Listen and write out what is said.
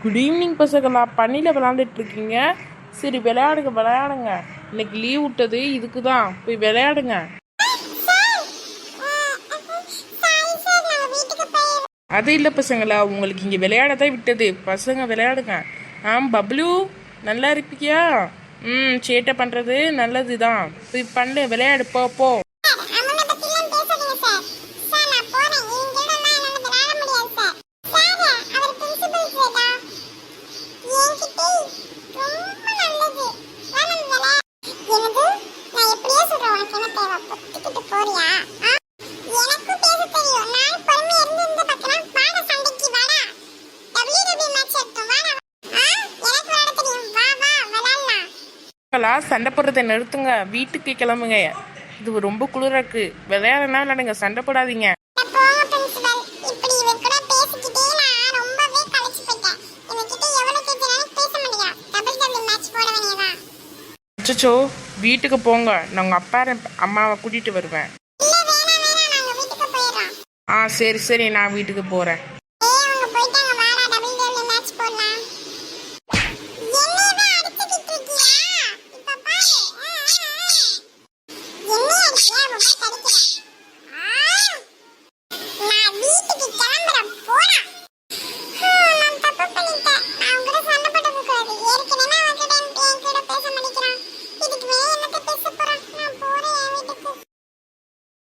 Good evening பசங்களா, பண்ணியில் விளாண்டுட்டு இருக்கீங்க. சரி விளையாடுங்க விளையாடுங்க. இன்னைக்கு லீவ் விட்டது இதுக்கு தான். போய் விளையாடுங்க. அது இல்லை பசங்களா, உங்களுக்கு இங்கே விளையாடத்தான் விட்டது. பசங்க விளையாடுங்க. பப்ளு நல்லா இருப்பியா? சேட்டை பண்ணுறது நல்லது தான். போய் பண்ணு, விளையாடு, போ போ. சண்டை போடுறதை நிறுத்துங்க, வீட்டுக்கு கிளம்புங்க. இது ரொம்ப குளிரா இருக்கு. விளையாடுனா விளையாடுங்க, சண்டை போடாதீங்க. அச்சோ, வீட்டுக்கு போங்க. நான் உங்க அப்பா அம்மாவை கூட்டிட்டு வருவேன். சரி சரி, நான் வீட்டுக்கு போறேன்.